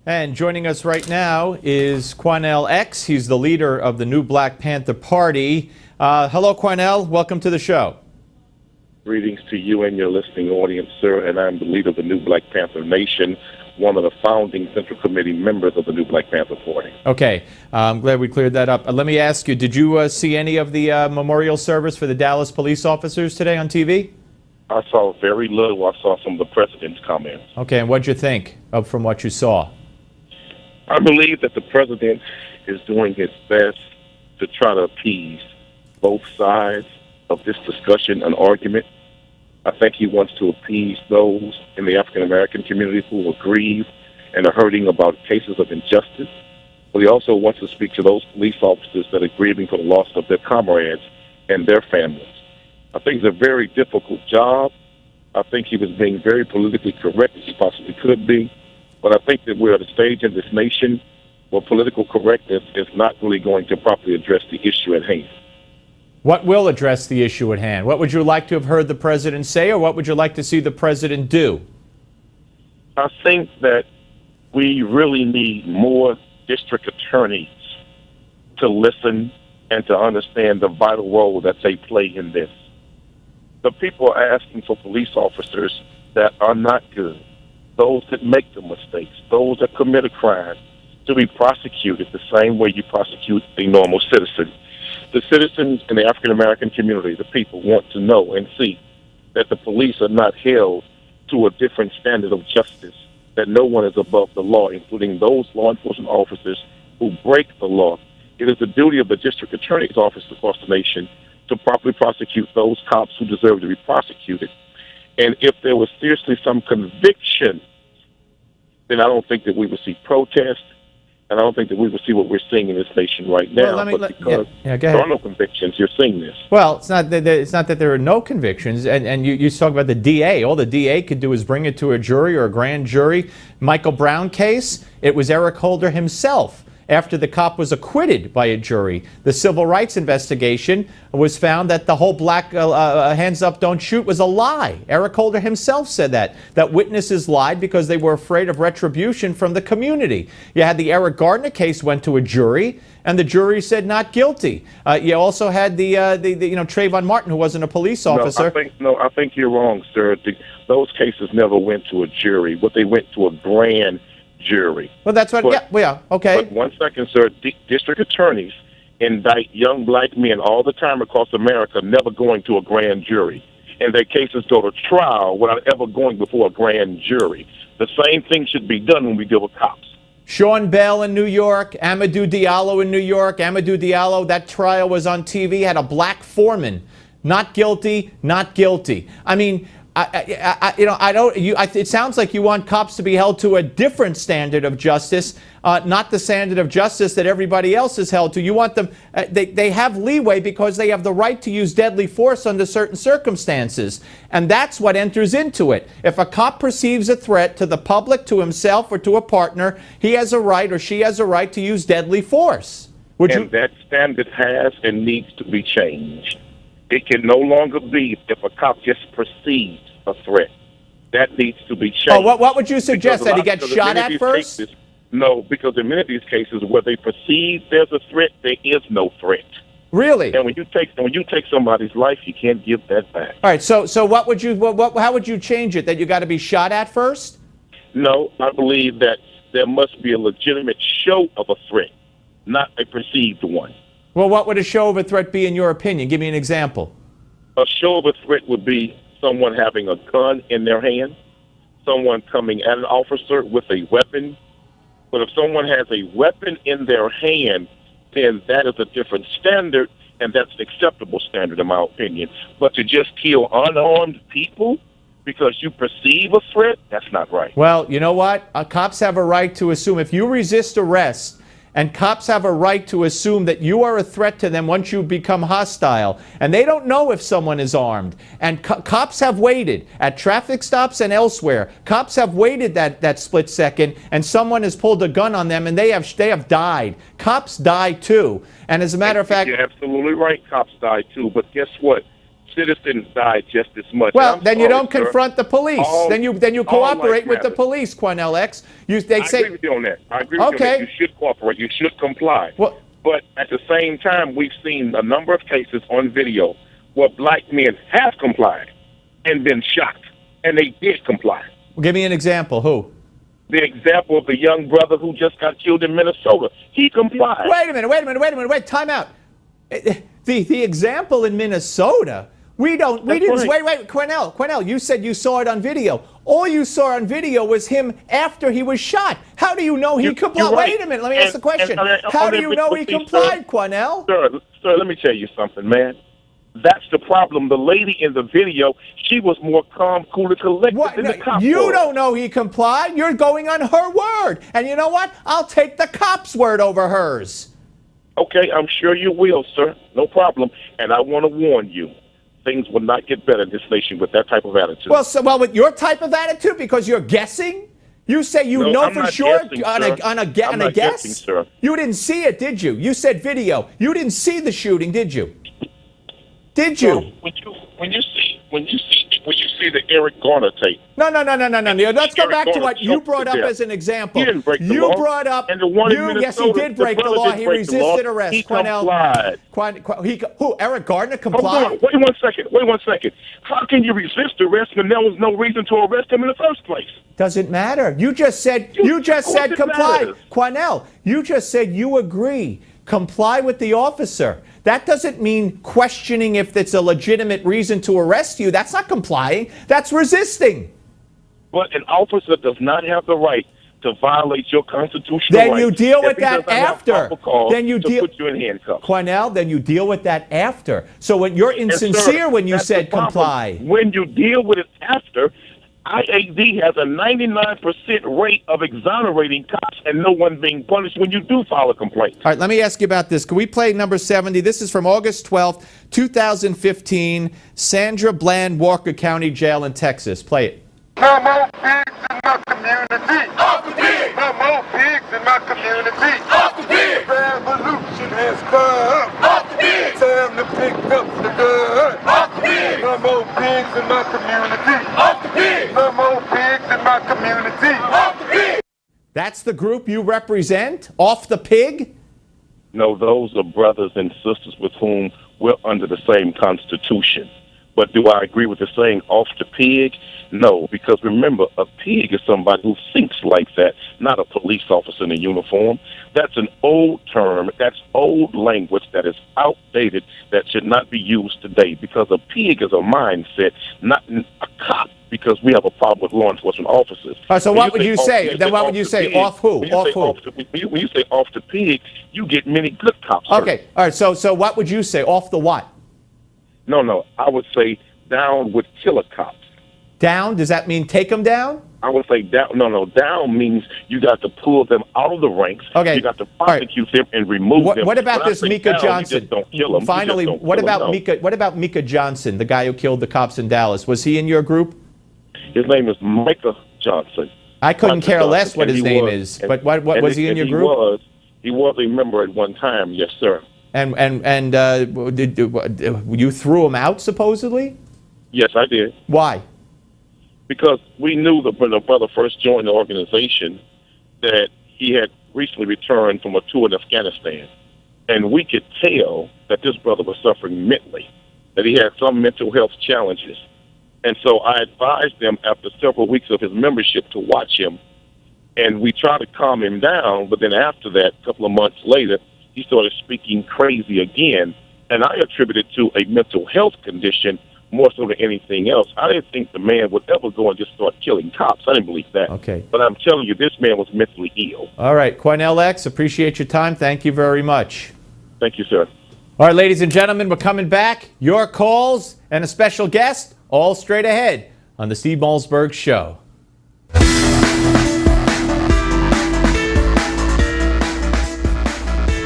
And joining us right now is Quanell X. He's the leader of the new Black Panther Party. Hello, Quanell. Welcome to the show. Greetings to you and your listening audience, sir. And I'm the leader of the new Black Panther Nation, one of the founding Central Committee members of the new Black Panther Party. Okay. I'm glad we cleared that up. Let me ask you, did you see any of the memorial service for the Dallas police officers today on TV? I saw very little. I saw some of the president's comments. Okay. And what'd you think from what you saw? I believe that the president is doing his best to try to appease both sides of this discussion and argument. I think he wants to appease those in the African American community who are grieved and are hurting about cases of injustice. But he also wants to speak to those police officers that are grieving for the loss of their comrades and their families. I think it's a very difficult job. I think he was being very politically correct as he possibly could be. But I think that we're at a stage in this nation where political correctness is not really going to properly address the issue at hand. What will address the issue at hand? What would you like to have heard the president say, or what would you like to see the president do? I think that we really need more district attorneys to listen and to understand the vital role that they play in this. The people are asking for police officers that are not good, those that make the mistakes, those that commit a crime, to be prosecuted the same way you prosecute a normal citizen. The citizens in the African American community, the people, want to know and see that the police are not held to a different standard of justice, that no one is above the law, including those law enforcement officers who break the law. It is the duty of the district attorney's office across the nation to properly prosecute those cops who deserve to be prosecuted. And if there was seriously some conviction, then I don't think that we would see protests, and I don't think that we would see what we're seeing in this nation right now. Well, but because there are no convictions, you're seeing this. Well, it's not that there are no convictions, and you talk about the DA. All the DA could do is bring it to a jury or a grand jury. Michael Brown case, it was Eric Holder himself. After the cop was acquitted by a jury, the civil rights investigation was found that the whole black hands up, don't shoot was a lie. Eric Holder himself said that witnesses lied because they were afraid of retribution from the community. You had the Eric Gardner case went to a jury, and the jury said not guilty. You also had the Trayvon Martin, who wasn't a police officer. I think you're wrong, sir. Those cases never went to a jury. What they went to a grand jury. Well, that's what. Okay. But one second, sir. District attorneys indict young black men all the time across America, never going to a grand jury, and their cases go to trial without ever going before a grand jury. The same thing should be done when we deal with cops. Sean Bell in New York, Amadou Diallo in New York. Amadou Diallo, that trial was on TV, had a black foreman. Not guilty, not guilty. I mean, it sounds like you want cops to be held to a different standard of justice, not the standard of justice that everybody else is held to. You want them, they have leeway because they have the right to use deadly force under certain circumstances. And that's what enters into it. If a cop perceives a threat to the public, to himself, or to a partner, he has a right or she has a right to use deadly force. That standard has and needs to be changed. It can no longer be if a cop just perceives a threat. That needs to be changed. Oh, what would you suggest? That he gets shot at first? No, because in many of these cases where they perceive there's a threat, there is no threat. Really? And when you take somebody's life, you can't give that back. All right. So what would you? How would you change it? That you got to be shot at first? No, I believe that there must be a legitimate show of a threat, not a perceived one. Well, what would a show of a threat be in your opinion? Give me an example. A show of a threat would be someone having a gun in their hand, someone coming at an officer with a weapon. But if someone has a weapon in their hand, then that is a different standard, and that's an acceptable standard in my opinion. But to just kill unarmed people because you perceive a threat, that's not right. Well, you know what? Cops have a right to assume if you resist arrest, and cops have a right to assume that you are a threat to them once you become hostile. And they don't know if someone is armed. And cops have waited at traffic stops and elsewhere. Cops have waited that split second, and someone has pulled a gun on them, and they have died. Cops die too. And as a matter of fact, you're absolutely right. Cops die too. But guess what? citizens died just as much. Well, I'm then you sorry, don't sir. confront the police. Then you all cooperate life with the matters. police, Quanell X. They I say, agree with you on that. I agree with you on Okay. that. You should cooperate. You should comply. Well, But at the same time, we've seen a number of cases on video where black men have complied and been shot, and they did comply. give me an example. Who? The example of the young brother who just got killed in Minnesota, he complied. Wait a minute. Time out. The example in Minnesota. We didn't. right. Wait, Quanell, you said you saw it on video. All you saw on video was him after he was shot. How do you know he complied? you're right. Wait a minute, let me ask the question. And How do you know he complied, Quanell? Sir, let me tell you something, man. That's the problem. The lady in the video, she was more calm, cool, and collected What? than No, the cop you was. don't know he complied. You're going on her word. And you know what? I'll take the cop's word over hers. Okay, I'm sure you will, sir. No problem. And I want to warn you, things will not get better in this nation with that type of attitude. Well, with your type of attitude, because you're guessing? You say you No, know I'm for not sure guessing, on sir. a I'm guess? not guessing, sir. You didn't see it, did you? You said video. You didn't see the shooting, did you? Did So you? when you see the Eric Garner tape. No. Let's go Eric back to Garner what you choked brought to up death. as an example. He didn't break the You law. brought up. And the one in Yes, he Minnesota, did the break the brother law. did He break the law. resisted arrest. He Quanell. complied. Who? Eric Gardner Hold complied? on. Wait one second. How can you resist arrest when there was no reason to arrest him in the first place? Doesn't matter. You just said Of course it comply. matters. Quanell, you just said you agree. Comply with the officer. That doesn't mean questioning if it's a legitimate reason to arrest you. That's not complying. That's resisting. But an officer does not have the right to violate your constitutional Then rights. you deal with if he that does not have after. proper cause Then you to deal. put you in handcuffs. Quanell, then you deal with that after. So when you're And, sir, insincere when you that's the said problem. comply. When you deal with it after, IAD has a 99% rate of exonerating cops and no one being punished when you do file a complaint. All right, let me ask you about this. Can we play number 70? This is from August 12th, 2015, Sandra Bland, Walker County Jail in Texas. Play it. No more pigs in my community. Off the pig. No more pigs in my community. Off the pig. Revolution has come. Off the pig. Time to pick up the gun. Off the pig. No more pigs in my community. Off the pig. No more pigs in my community. Off the pig. That's the group you represent? Off the pig? No, those are brothers and sisters with whom we're under the same constitution. But do I agree with the saying off the pig? No, because remember, a pig is somebody who thinks like that, not a police officer in a uniform. That's an old term. That's old language that is outdated, that should not be used today, because a pig is a mindset, not a cop, because we have a problem with law enforcement officers. All right, so When what would you say? Then what would you the say? pig, Off who? when you Off say who? when you say off the pig, you get many good cops hurt. Okay, all right, so what would you say? Off the what? No, I would say down with killer cops. Down? Does that mean take them down? I would say down. No, down means you got to pull them out of the ranks. Okay. You got to All right. prosecute them and remove them. What about When I this say Mika down, Johnson? You just don't kill them. Finally, You just don't what kill them, about no. Mika? What about Mika Johnson, the guy who killed the cops in Dallas? Was he in your group? His name is Micah Johnson. I couldn't Micah care Johnson, less what and his he name was- is. and- But what and was he in your group? He was a member at one time. Yes, sir. And you threw him out supposedly? Yes, I did. Why? Because we knew that when the brother first joined the organization that he had recently returned from a tour in Afghanistan. And we could tell that this brother was suffering mentally, that he had some mental health challenges. And so I advised him after several weeks of his membership to watch him. And we tried to calm him down, but then after that, a couple of months later, he started speaking crazy again. And I attributed it to a mental health condition more so than anything else. I didn't think the man would ever go and just start killing cops. I didn't believe that. Okay. But I'm telling you, this man was mentally ill. All right, Quanell X, appreciate your time. Thank you very much. Thank you, sir. All right, ladies and gentlemen, we're coming back. Your calls and a special guest all straight ahead on the Steve Malzberg Show.